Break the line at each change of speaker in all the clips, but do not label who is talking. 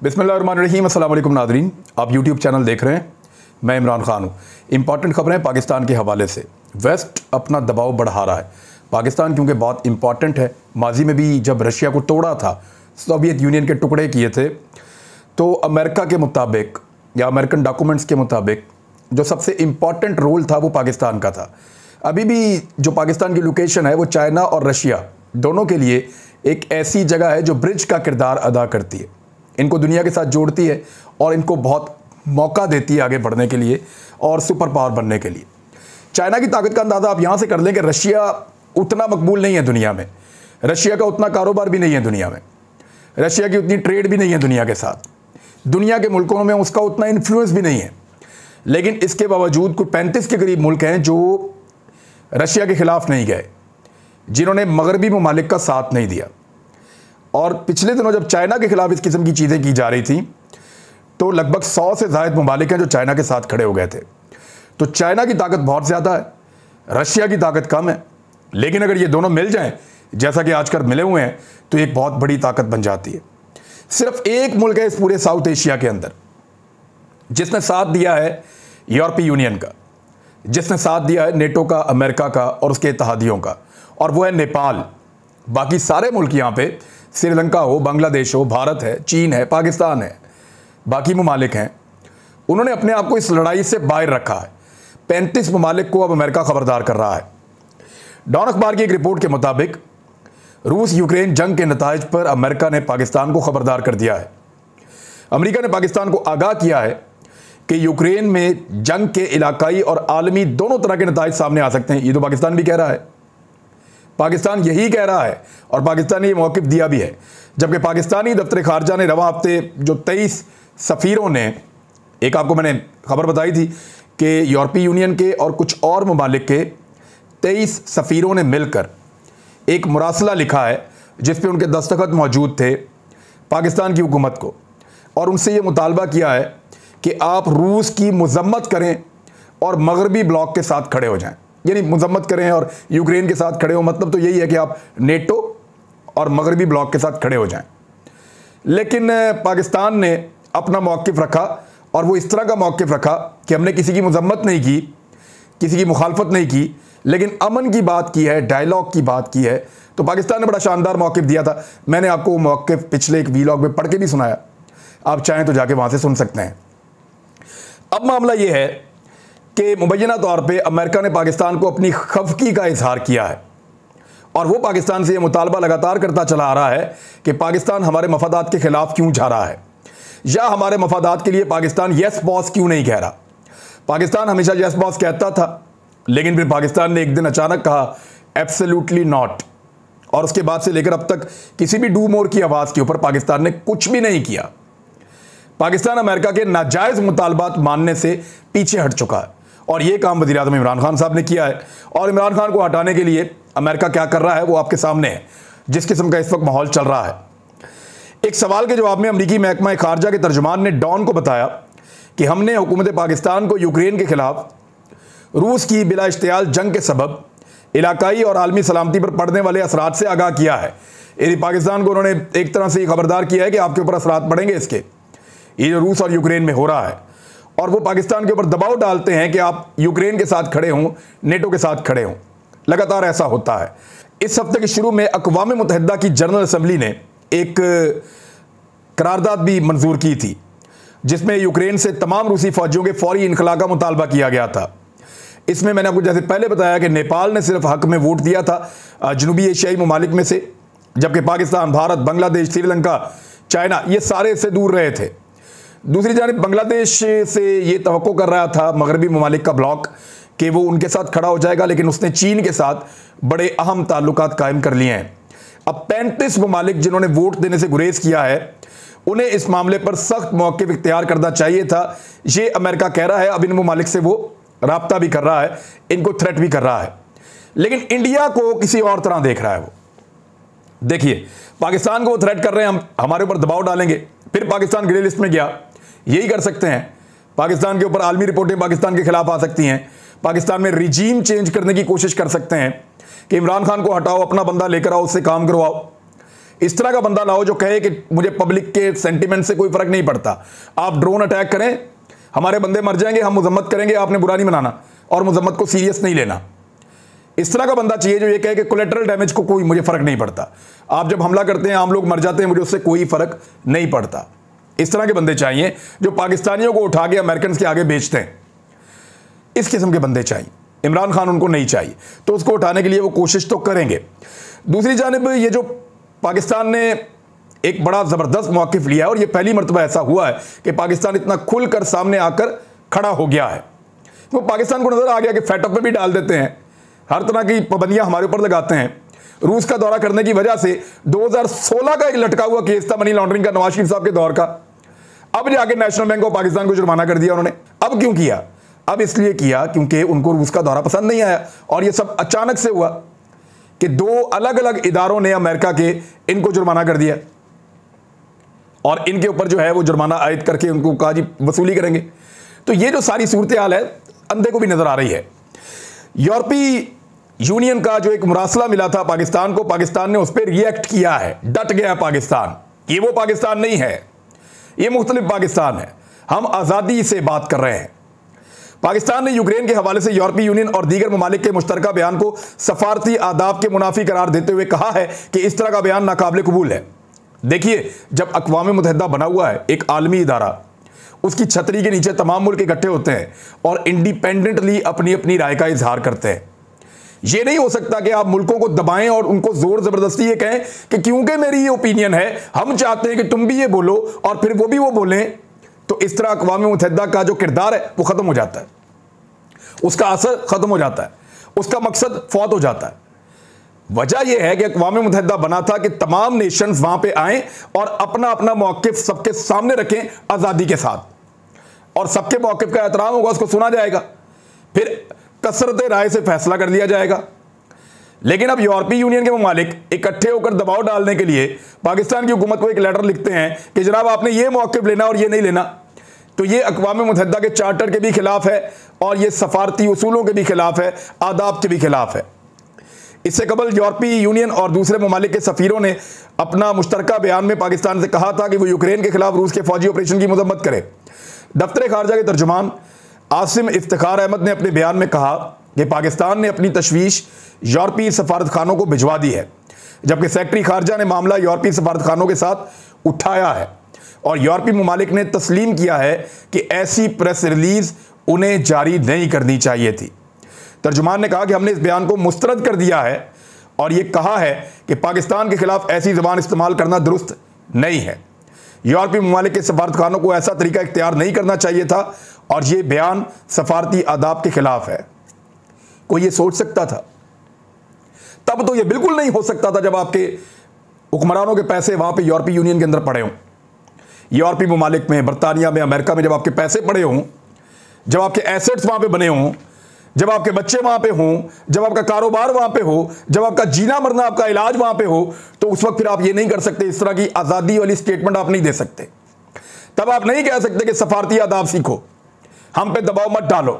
बिस्मिल्लाहिर्रहमानिर्रहीम। अस्सलाम वालेकुम नादरीन, आप यूट्यूब चैनल देख रहे हैं। मैं इमरान खान हूँ। इंपॉर्टेंट खबरें पाकिस्तान के हवाले से। वेस्ट अपना दबाव बढ़ा रहा है। पाकिस्तान क्योंकि बहुत इंपॉर्टेंट है, माजी में भी जब रशिया को तोड़ा था, सोवियत यूनियन के टुकड़े किए थे, तो अमेरिका के मुताबिक या अमेरिकन डॉक्यूमेंट्स के मुताबिक जो सबसे इम्पॉर्टेंट रोल था वो पाकिस्तान का था। अभी भी जो पाकिस्तान की लोकेशन है वो चाइना और रशिया दोनों के लिए एक ऐसी जगह है जो ब्रिज का किरदार अदा करती है, इनको दुनिया के साथ जोड़ती है और इनको बहुत मौका देती है आगे बढ़ने के लिए और सुपर पावर बनने के लिए। चाइना की ताकत का अंदाज़ा आप यहाँ से कर लें कि रशिया उतना मकबूल नहीं है दुनिया में, रशिया का उतना कारोबार भी नहीं है दुनिया में, रशिया की उतनी ट्रेड भी नहीं है दुनिया के साथ, दुनिया के मुल्कों में उसका उतना इन्फ्लुएंस भी नहीं है। लेकिन इसके बावजूद कुछ 35 के करीब मुल्क हैं जो रशिया के ख़िलाफ़ नहीं गए, जिन्होंने मगरबी ममालिक का साथ नहीं दिया। और पिछले दिनों जब चाइना के खिलाफ इस किस्म की चीज़ें की जा रही थी तो लगभग 100 से ज़ायद ममालिक हैं जो चाइना के साथ खड़े हो गए थे। तो चाइना की ताकत बहुत ज़्यादा है, रशिया की ताकत कम है, लेकिन अगर ये दोनों मिल जाएं जैसा कि आजकल मिले हुए हैं तो एक बहुत बड़ी ताकत बन जाती है। सिर्फ एक मुल्क है इस पूरे साउथ एशिया के अंदर जिसने साथ दिया है यूरोपीय यूनियन का, जिसने साथ दिया है नेटो का, अमेरिका का और उसके इत्तेहादियों का, और वो है नेपाल। बाकी सारे मुल्क यहाँ पे श्रीलंका हो, बांग्लादेश हो, भारत है, चीन है, पाकिस्तान है, बाकी ममालिक हैं, उन्होंने अपने आप को इस लड़ाई से बाहर रखा है। 35 ममालिक को अब अमेरिका खबरदार कर रहा है। डॉन अखबार की एक रिपोर्ट के मुताबिक रूस यूक्रेन जंग के नताइज पर अमेरिका ने पाकिस्तान को खबरदार कर दिया है। अमेरिका ने पाकिस्तान को आगाह किया है कि यूक्रेन में जंग के इलाकाई और आलमी दोनों तरह के नताइज सामने आ सकते हैं। ये तो पाकिस्तान भी कह रहा है, पाकिस्तान यही कह रहा है और पाकिस्तान ने ये मौक़िफ़ दिया भी है। जबकि पाकिस्तानी दफ्तर खारजा ने रवा हफ्ते जो 23 सफ़ीरों ने, एक आपको मैंने खबर बताई थी कि यूरोपीय यूनियन के और कुछ और ममालिक के 23 सफ़ीरों ने मिलकर एक मुरासला लिखा है जिस पे उनके दस्तखत मौजूद थे पाकिस्तान की हुकूमत को, और उनसे ये मुतालबा किया है कि आप रूस की मज़म्मत करें और मगरबी ब्लॉक के साथ खड़े हो जाएं। यानी मज़म्मत करें और यूक्रेन के साथ खड़े हो, मतलब तो यही है कि आप नेटो और मगरबी ब्लॉक के साथ खड़े हो जाएं। लेकिन पाकिस्तान ने अपना मौक़िफ़ रखा और वो इस तरह का मौक़िफ़ रखा कि हमने किसी की मज़म्मत नहीं की, किसी की मुखालफत नहीं की, लेकिन अमन की बात की है, डायलॉग की बात की है। तो पाकिस्तान ने बड़ा शानदार मौक़िफ़ दिया था। मैंने आपको वो मौक़िफ़ पिछले एक वीलॉग में पढ़ के भी सुनाया, आप चाहें तो जाके वहाँ से सुन सकते हैं। अब मामला ये है कि मुबैना तौर पे अमेरिका ने पाकिस्तान को अपनी खफकी का इजहार किया है और वो पाकिस्तान से ये मुतालबा लगातार करता चला आ रहा है कि पाकिस्तान हमारे मफादात के ख़िलाफ़ क्यों जा रहा है, या हमारे मफादात के लिए पाकिस्तान यस बॉस क्यों नहीं कह रहा। पाकिस्तान हमेशा यस बॉस कहता था, लेकिन फिर पाकिस्तान ने एक दिन अचानक कहा एब्सोल्युटली नॉट, और उसके बाद से लेकर अब तक किसी भी डू मोर की आवाज़ के ऊपर पाकिस्तान ने कुछ भी नहीं किया। पाकिस्तान अमेरिका के नाजायज़ मुतालबात मानने से पीछे हट चुका है और ये काम वज़ीर आज़म इमरान खान साहब ने किया है। और इमरान खान को हटाने के लिए अमेरिका क्या कर रहा है वो आपके सामने है, जिस किस्म का इस वक्त माहौल चल रहा है। एक सवाल के जवाब में अमरीकी महकमा खारजा के तर्जुमान ने डॉन को बताया कि हमने हुकूमत पाकिस्तान को यूक्रेन के ख़िलाफ़ रूस की बिला इश्तियाल जंग के सबब इलाकाई और आलमी सलामती पर पड़ने वाले असरात से आगाह किया है। यानी पाकिस्तान को उन्होंने एक तरह से ये खबरदार किया है कि आपके ऊपर असरात पड़ेंगे इसके, ये जो रूस और यूक्रेन में हो रहा है, और वो पाकिस्तान के ऊपर दबाव डालते हैं कि आप यूक्रेन के साथ खड़े हों, नेटो के साथ खड़े हों। लगातार ऐसा होता है। इस हफ्ते के शुरू में अक़वाम मुत्तहिदा की जनरल असम्बली ने एक करारदाद भी मंजूर की थी जिसमें यूक्रेन से तमाम रूसी फौजियों के फौरी इनखला का मुतालबा किया गया था। इसमें मैंने आपको जैसे पहले बताया कि नेपाल ने सिर्फ हक में वोट दिया था जनूबी एशियाई ममालिक में से, जबकि पाकिस्तान, भारत, बांग्लादेश, श्रीलंका, चाइना ये सारे इससे दूर रहे थे। दूसरी जानिब बांग्लादेश से ये तवक्को कर रहा था मगरबी ममालिक का ब्लॉक कि वो उनके साथ खड़ा हो जाएगा, लेकिन उसने चीन के साथ बड़े अहम ताल्लुकात कायम कर लिए हैं। अब 35 ममालिक जिन्होंने वोट देने से गुरेज किया है, उन्हें इस मामले पर सख्त मौक़िफ़ इख्तियार करना चाहिए था। ये अमेरिका कह रहा है। अब इन ममालिक से वो राब्ता भी कर रहा है, इनको थ्रेट भी कर रहा है, लेकिन इंडिया को किसी और तरह देख रहा है। वो देखिए, पाकिस्तान को वो थ्रेट कर रहे हैं, हम हमारे ऊपर दबाव डालेंगे, फिर पाकिस्तान ग्रे लिस्ट में गया, यही कर सकते हैं। पाकिस्तान के ऊपर आलमी रिपोर्टें पाकिस्तान के खिलाफ आ सकती हैं, पाकिस्तान में रिजीम चेंज करने की कोशिश कर सकते हैं कि इमरान खान को हटाओ, अपना बंदा लेकर आओ, उससे काम करवाओ। इस तरह का बंदा लाओ जो कहे कि मुझे पब्लिक के सेंटिमेंट से कोई फर्क नहीं पड़ता, आप ड्रोन अटैक करें, हमारे बंदे मर जाएंगे, हम मजम्मत करेंगे, आपने बुरा नहीं मनाना और मजम्मत को सीरियस नहीं लेना। इस तरह का बंदा चाहिए जो ये कहे कि कोलेटरल डैमेज को कोई मुझे फर्क नहीं पड़ता, आप जब हमला करते हैं आम लोग मर जाते हैं, मुझे उससे कोई फर्क नहीं पड़ता। इस तरह के बंदे चाहिए जो पाकिस्तानियों को उठा के अमेरिकन के आगे बेचते हैं। इस किस्म के बंदे चाहिए। इमरान खान उनको नहीं चाहिए, तो उसको उठाने के लिए वो कोशिश तो करेंगे। दूसरी जानिब ये जो पाकिस्तान ने एक बड़ा ज़बरदस्त मौक़िफ़ लिया है, और ये पहली मरतबा ऐसा हुआ है कि पाकिस्तान इतना खुलकर सामने आकर खड़ा हो गया है। वो पाकिस्तान को नज़र आ गया कि फैटअप पे भी डाल देते हैं, हर तरह की पाबंदियां हमारे ऊपर लगाते हैं। रूस का दौरा करने की वजह से 2016 का एक लटका हुआ केस था मनी लॉन्ड्रिंग का, नवाज शरीफ साहब के दौर का, अब जाके नेशनल बैंक ऑफ पाकिस्तान को जुर्माना कर दिया उन्होंने। अब क्यों किया? अब इसलिए किया क्योंकि उनको रूस का दौरा पसंद नहीं आया, और ये सब अचानक से हुआ कि 2 अलग अलग इदारों ने अमेरिका के इनको जुर्माना कर दिया, और इनके ऊपर जो है वो जुर्माना आयद करके उनको कहा जी वसूली करेंगे। तो ये जो सारी सूरत हाल है अंधे को भी नजर आ रही है। यूरोपीय यूनियन का जो एक मुरासला मिला था पाकिस्तान को, पाकिस्तान ने उस पर रिएक्ट किया है, डट गया है पाकिस्तान। ये वो पाकिस्तान नहीं है, ये मुख्तलिफ पाकिस्तान है। हम आज़ादी से बात कर रहे हैं। पाकिस्तान ने यूक्रेन के हवाले से यूरोपीय यूनियन और दीगर ममालिक के मुश्तरका बयान को सफारती आदाब के मुनाफी करार देते हुए कहा है कि इस तरह का बयान नाकाबिल कबूल है। देखिए, जब अक़वाम मुत्तहिदा बना हुआ है, एक आलमी इदारा, उसकी छतरी के नीचे तमाम मुल्क इकट्ठे होते हैं और इंडिपेंडेंटली अपनी अपनी राय का इजहार करते हैं। ये नहीं हो सकता कि आप मुल्कों को दबाएं और उनको जोर जबरदस्ती ये कहें कि क्योंकि मेरी ये ओपिनियन है, हम चाहते हैं कि तुम भी ये बोलो, और फिर वो भी वो बोलें। तो इस तरह अक़वाम मुत्तहिदा का जो किरदार है वो ख़त्म हो जाता है, उसका असर ख़त्म हो जाता है, उसका मकसद फौत हो जाता है। वजह यह है कि अक़वाम मुत्तहिदा बना था कि तमाम नेशंस वहां पे आएं और अपना अपना मौक़िफ़ सबके सामने रखें आज़ादी के साथ, और सबके मौक़िफ़ का एहतराम होगा, उसको सुना जाएगा, फिर कसरत राय से फैसला कर लिया जाएगा। लेकिन अब यूरोपीय यूनियन के ममालिक इकट्ठे होकर दबाव डालने के लिए पाकिस्तान की हुकूमत को एक लेटर लिखते हैं कि जनाब आपने ये मौक़िफ़ लेना और ये नहीं लेना। तो ये अक़वाम मुत्तहिदा के चार्टर के भी खिलाफ है, और ये सफारती उसूलों के भी खिलाफ है, आदाब के भी खिलाफ है। इससे कबल यूरोपीय यूनियन और दूसरे ममालिक के सफ़ीरों ने अपना मुश्तरका बयान में पाकिस्तान से कहा था कि वो यूक्रेन के खिलाफ रूस के फौजी ऑपरेशन की मजम्मत करे। दफ्तर खारजा के तर्जुमान आसिम इफ्तिखार अहमद ने अपने बयान में कहा कि पाकिस्तान ने अपनी तशवीश यूरोपीय सफारत खानों को भिजवा दी है, जबकि सेक्रेटरी खारजा ने मामला यूरोपीय सफारत खानों के साथ उठाया है, और यूरोपीय ममालिक ने तस्लीम किया है कि ऐसी प्रेस रिलीज उन्हें जारी नहीं करनी चाहिए थी। तर्जुमान ने कहा कि हमने इस बयान को मुस्तरद कर दिया है और ये कहा है कि पाकिस्तान के खिलाफ ऐसी ज़बान इस्तेमाल करना दुरुस्त नहीं है। यूरोपीय ममालिक के सफारत खानों को ऐसा तरीका इख्तियार नहीं करना चाहिए था, और ये बयान सफारती आदाब के खिलाफ है। कोई ये सोच सकता था? तब तो ये बिल्कुल नहीं हो सकता था जब आपके हुक्मरानों के पैसे वहां पे यूरोपीय यूनियन के अंदर पड़े हों, यूरोपीय ममालिक में, बरतानिया में, अमेरिका में, जब आपके पैसे पड़े हों, जब आपके एसेट्स वहां पे बने हों, जब आपके बच्चे वहां पे हों, जब आपका कारोबार वहां पे हो, जब आपका जीना मरना, आपका इलाज वहां पे हो, तो उस वक्त फिर आप ये नहीं कर सकते, इस तरह की आज़ादी वाली स्टेटमेंट आप नहीं दे सकते। तब आप नहीं कह सकते कि सफारती आदाब सीखो, हम पे दबाव मत डालो।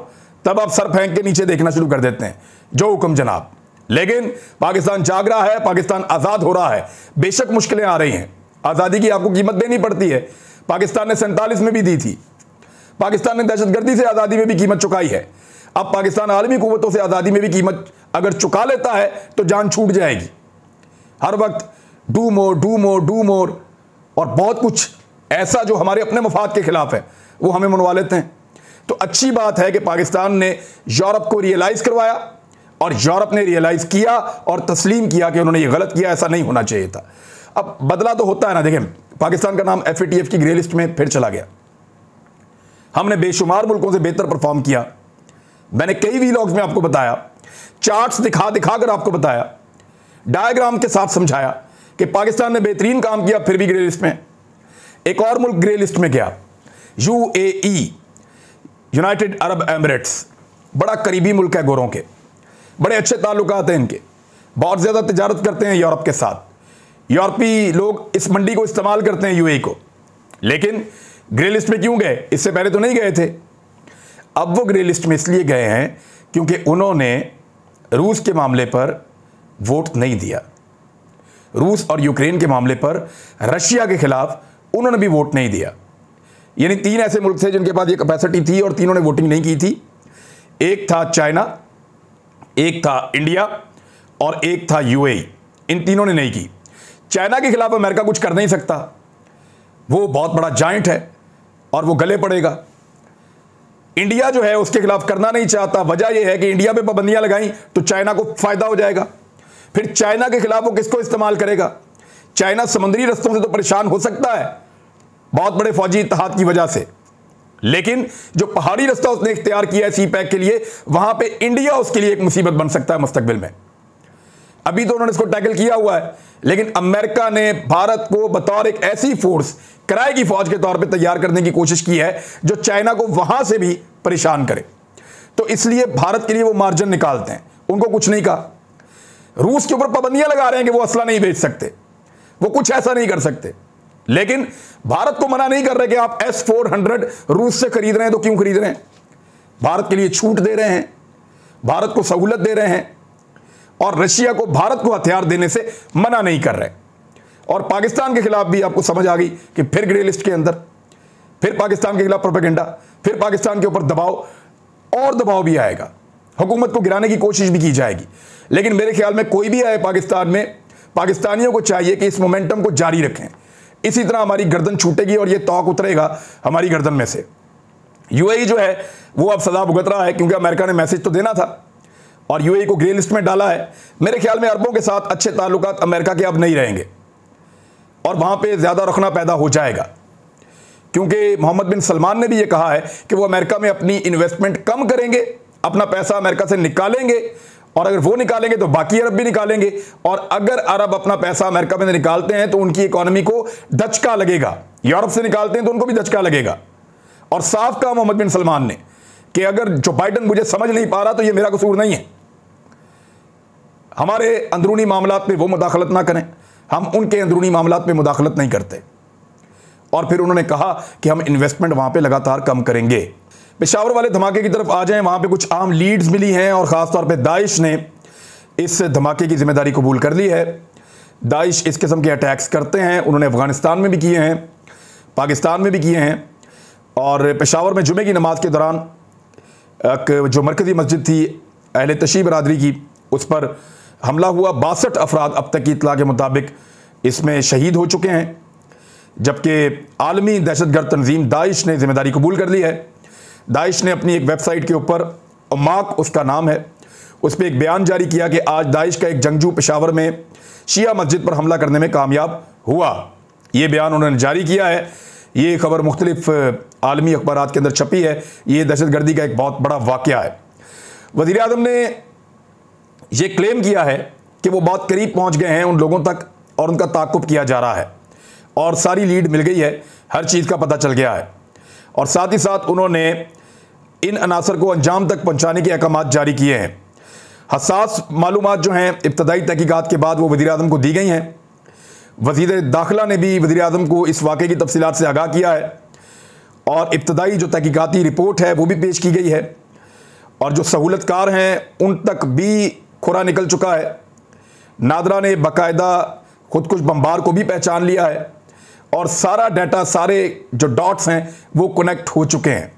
तब आप सर फेंक के नीचे देखना शुरू कर देते हैं, जो हुक्म जनाब। लेकिन पाकिस्तान जाग रहा है, पाकिस्तान आज़ाद हो रहा है। बेशक मुश्किलें आ रही हैं, आज़ादी की आपको कीमत देनी पड़ती है। पाकिस्तान ने 47 में भी दी थी, पाकिस्तान ने दहशतगर्दी से आज़ादी में भी कीमत चुकाई है। अब पाकिस्तान आलमी कुव्वतों से आज़ादी में भी कीमत अगर चुका लेता है तो जान छूट जाएगी। हर वक्त do more do more do more, और बहुत कुछ ऐसा जो हमारे अपने मफाद के खिलाफ है वो हमें मनवा लेते हैं। तो अच्छी बात है कि पाकिस्तान ने यूरोप को रियलाइज़ करवाया, और यूरोप ने रियलाइज़ किया और तस्लीम किया कि उन्होंने ये गलत किया, ऐसा नहीं होना चाहिए था। अब बदला तो होता है ना। देखें, पाकिस्तान का नाम FATF की ग्रे लिस्ट में फिर चला गया। हमने बेशुमार मुल्कों से बेहतर परफॉर्म किया। मैंने कई वीलॉग्स में आपको बताया, चार्ट्स दिखा दिखा कर आपको बताया, डायग्राम के साथ समझाया कि पाकिस्तान ने बेहतरीन काम किया, फिर भी ग्रे लिस्ट में। एक और मुल्क ग्रे लिस्ट में गया, UAE, यूनाइटेड अरब एमिरेट्स। बड़ा करीबी मुल्क है गोरों के, बड़े अच्छे ताल्लुकात हैं इनके, बहुत ज़्यादा तिजारत करते हैं यूरोप के साथ। यूरोपीय लोग इस मंडी को इस्तेमाल करते हैं UAE को। लेकिन ग्रे लिस्ट में क्यों गए? इससे पहले तो नहीं गए थे। अब वो ग्रे लिस्ट में इसलिए गए हैं क्योंकि उन्होंने रूस के मामले पर वोट नहीं दिया। रूस और यूक्रेन के मामले पर रशिया के खिलाफ उन्होंने भी वोट नहीं दिया। यानी 3 ऐसे मुल्क थे जिनके पास ये कैपेसिटी थी और तीनों ने वोटिंग नहीं की थी। एक था चाइना, एक था इंडिया और एक था यूएई। इन तीनों ने नहीं की। चाइना के खिलाफ अमेरिका कुछ कर नहीं सकता, वो बहुत बड़ा जाइंट है और वो गले पड़ेगा। इंडिया जो है उसके खिलाफ करना नहीं चाहता, वजह यह है कि इंडिया पे पाबंदियां लगाई तो चाइना को फायदा हो जाएगा। फिर चाइना के खिलाफ वो किसको इस्तेमाल करेगा? चाइना समुद्री रस्तों से तो परेशान हो सकता है बहुत बड़े फौजी इत्तेहाद की वजह से, लेकिन जो पहाड़ी रास्ता उसने इख्तियार किया है सी पैक के लिए, वहां पे इंडिया उसके लिए एक मुसीबत बन सकता है मुस्तकबिल में। अभी तो उन्होंने इसको टैकल किया हुआ है, लेकिन अमेरिका ने भारत को बतौर एक ऐसी फोर्स, किराए की फौज के तौर पे तैयार करने की कोशिश की है जो चाइना को वहां से भी परेशान करे। तो इसलिए भारत के लिए वो मार्जिन निकालते हैं, उनको कुछ नहीं कहा। रूस के ऊपर पाबंदियां लगा रहे हैं कि वो असला नहीं बेच सकते, वो कुछ ऐसा नहीं कर सकते, लेकिन भारत को मना नहीं कर रहे कि आप S-400 रूस से खरीद रहे हैं तो क्यों खरीद रहे हैं। भारत के लिए छूट दे रहे हैं, भारत को सहूलत दे रहे हैं और रशिया को भारत को हथियार देने से मना नहीं कर रहे। और पाकिस्तान के खिलाफ भी आपको समझ आ गई कि फिर ग्रे लिस्ट के अंदर, फिर पाकिस्तान के खिलाफ प्रोपेगेंडा, फिर पाकिस्तान के ऊपर दबाव और दबाव भी आएगा, हुकूमत को गिराने की कोशिश भी की जाएगी। लेकिन मेरे ख्याल में कोई भी आए पाकिस्तान में, पाकिस्तानियों को चाहिए कि इस मोमेंटम को जारी रखें। इसी तरह हमारी गर्दन छूटेगी और यह तौक उतरेगा हमारी गर्दन में से। यूएई जो है वो अब सजा भुगत रहा है क्योंकि अमेरिका ने मैसेज तो देना था और यूएई को ग्रे लिस्ट में डाला है। मेरे ख्याल में अरबों के साथ अच्छे ताल्लुकात अमेरिका के अब नहीं रहेंगे और वहां पे ज्यादा रखना पैदा हो जाएगा, क्योंकि मोहम्मद बिन सलमान ने भी ये कहा है कि वो अमेरिका में अपनी इन्वेस्टमेंट कम करेंगे, अपना पैसा अमेरिका से निकालेंगे और अगर वो निकालेंगे तो बाकी अरब भी निकालेंगे, और अगर अरब अपना पैसा अमेरिका में निकालते हैं तो उनकी इकोनॉमी को धचका लगेगा। यूरोप से निकालते हैं तो उनको भी धचका लगेगा। और साफ कहा मोहम्मद बिन सलमान ने कि अगर जो बाइडन मुझे समझ नहीं पा रहा तो ये मेरा कसूर नहीं है, हमारे अंदरूनी मामलात में वो मुदाखलत ना करें, हम उनके अंदरूनी मामलात में मुदाखलत नहीं करते। और फिर उन्होंने कहा कि हम इन्वेस्टमेंट वहां पे लगातार कम करेंगे। पेशावर वाले धमाके की तरफ आ जाएं, वहां पे कुछ आम लीड्स मिली हैं और ख़ासतौर पे दाइश ने इस धमाके की जिम्मेदारी कबूल कर ली है। दाइश इस किस्म के अटैक्स करते हैं, उन्होंने अफ़गानिस्तान में भी किए हैं, पाकिस्तान में भी किए हैं। और पेशावर में जुमे की नमाज के दौरान जो मरकज़ी मस्जिद थी अहले तशी बरादरी की, उस पर हमला हुआ। 62 अफराद अब तक की इत्तला के मुताबिक इसमें शहीद हो चुके हैं, जबकि आलमी दहशतगर्द तंजीम दाइश ने जिम्मेदारी कबूल कर ली है। दाइश ने अपनी एक वेबसाइट के ऊपर, अमाक उसका नाम है, उस पर एक बयान जारी किया कि आज दाइश का एक जंगजू पेशावर में शिया मस्जिद पर हमला करने में कामयाब हुआ। ये बयान उन्होंने जारी किया है। ये खबर मुख्तलिफ आलमी अखबारात के अंदर छपी है। ये दहशतगर्दी का एक बहुत बड़ा वाक़या है। वज़ीर आज़म ने ये क्लेम किया है कि वो बहुत करीब पहुंच गए हैं उन लोगों तक और उनका ताक़ुब किया जा रहा है और सारी लीड मिल गई है, हर चीज़ का पता चल गया है। और साथ ही साथ उन्होंने इन अनासर को अंजाम तक पहुंचाने के अहकामात जारी किए हैं। हसास मालूमात जो हैं इब्तदाई तहकीकात के बाद वो वज़ीर आज़म को दी गई हैं। वज़ीर दाखिला ने भी वज़ीर आज़म को इस वाक़े की तफसीलात से आगाह किया है और इब्तदाई जो तहकीकाती रिपोर्ट है वो भी पेश की गई है और जो सहूलतकार हैं उन तक भी खुरा निकल चुका है। नादरा ने बाकायदा खुदकुश बम्बार को भी पहचान लिया है और सारा डाटा, सारे जो डॉट्स हैं वो कनेक्ट हो चुके हैं।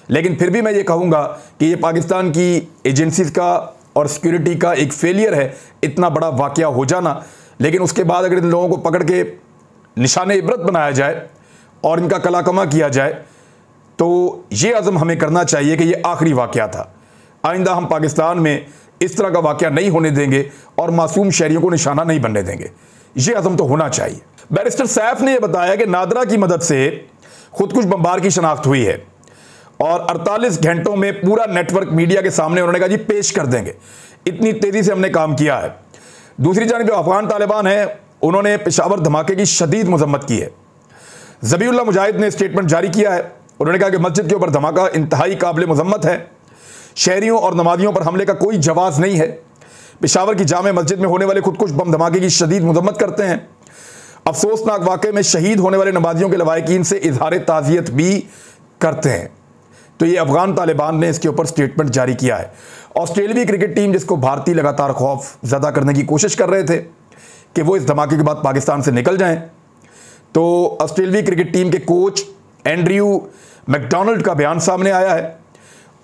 लेकिन फिर भी मैं ये कहूँगा कि ये पाकिस्तान की एजेंसीज़ का और सिक्योरिटी का एक फेलियर है, इतना बड़ा वाक़या हो जाना। लेकिन उसके बाद अगर इन लोगों को पकड़ के निशाने इबरत बनाया जाए और इनका कलाकमा किया जाए तो ये अज़म हमें करना चाहिए कि ये आखिरी वाक़या था। आइंदा हम पाकिस्तान में इस तरह का वाक़या नहीं होने देंगे और मासूम शहरियों को निशाना नहीं बनने देंगे। ये अज़म तो होना चाहिए। बैरिस्टर सैफ ने यह बताया कि नादरा की मदद से खुदकुश बम्बार की शनाख्त हुई है और 48 घंटों में पूरा नेटवर्क मीडिया के सामने उन्होंने कहा जी पेश कर देंगे, इतनी तेज़ी से हमने काम किया है। दूसरी जानिब जो अफगान तालिबान हैं उन्होंने पेशावर धमाके की शदीद मजम्मत की है। ज़बीउल्लाह मुजाहिद ने स्टेटमेंट जारी किया है, उन्होंने कहा कि मस्जिद के ऊपर धमाका इंतहाई काबिल मजम्मत है, शहरियों और नमाजियों पर हमले का कोई जवाज़ नहीं है। पेशावर की जामे मस्जिद में होने वाले खुदकुश बम धमाके की शदीद मजम्मत करते हैं। अफसोसनाक वाक़े में शहीद होने वाले नमाजियों के लवाहिकीन से इजहार ताज़ियत भी करते हैं। तो ये अफगान तालिबान ने इसके ऊपर स्टेटमेंट जारी किया है। ऑस्ट्रेलियाई क्रिकेट टीम जिसको भारतीय लगातार खौफ ज़्यादा करने की कोशिश कर रहे थे कि वो इस धमाके के बाद पाकिस्तान से निकल जाएं। तो ऑस्ट्रेलियाई क्रिकेट टीम के कोच एंड्रयू मैकडोनाल्ड का बयान सामने आया है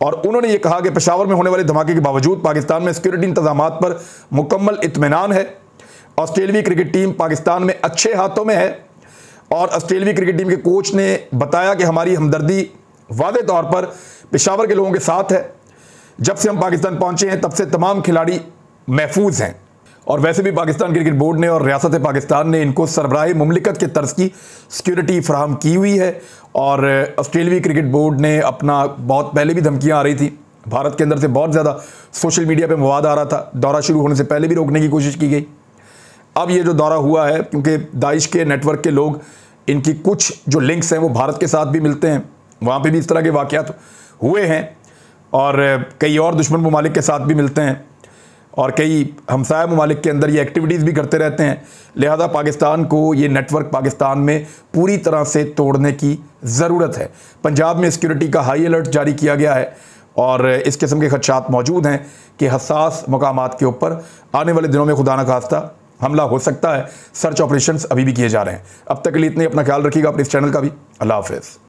और उन्होंने ये कहा कि पेशावर में होने वाले धमाके के बावजूद पाकिस्तान में सिक्योरिटी इंतजामात पर मुकम्मल इत्मीनान है। ऑस्ट्रेलियाई क्रिकेट टीम पाकिस्तान में अच्छे हाथों में है और ऑस्ट्रेलियाई क्रिकेट टीम के कोच ने बताया कि हमारी हमदर्दी वाज़े तौर पर पेशावर के लोगों के साथ है। जब से हम पाकिस्तान पहुंचे हैं तब से तमाम खिलाड़ी महफूज हैं और वैसे भी पाकिस्तान क्रिकेट बोर्ड ने और रियासत पाकिस्तान ने इनको सरबराह मुमलिकत के तर्ज की सिक्योरिटी फराहम की हुई है। और ऑस्ट्रेलियाई क्रिकेट बोर्ड ने अपना बहुत पहले भी धमकियां आ रही थी, भारत के अंदर से बहुत ज़्यादा सोशल मीडिया पे मवाद आ रहा था, दौरा शुरू होने से पहले भी रोकने की कोशिश की गई। अब ये जो दौरा हुआ है, क्योंकि दाइश के नेटवर्क के लोग, इनकी कुछ जो लिंक्स हैं वो भारत के साथ भी मिलते हैं, वहाँ पे भी इस तरह के वाक़यात हुए हैं और कई और दुश्मन ममालिक के साथ भी मिलते हैं और कई हमसाया ममालिक के अंदर ये एक्टिविटीज़ भी करते रहते हैं। लिहाजा पाकिस्तान को ये नेटवर्क पाकिस्तान में पूरी तरह से तोड़ने की ज़रूरत है। पंजाब में सिक्योरिटी का हाई अलर्ट जारी किया गया है और इस किस्म के खदशात मौजूद हैं कि हसास मकामात के ऊपर आने वाले दिनों में खुदा न खास्ता हमला हो सकता है। सर्च ऑपरेशंस अभी भी किए जा रहे हैं। अब तक के लिए इतने, अपना ख्याल रखिएगा, अपने इस चैनल का भी। अल्लाह हाफ़िज़।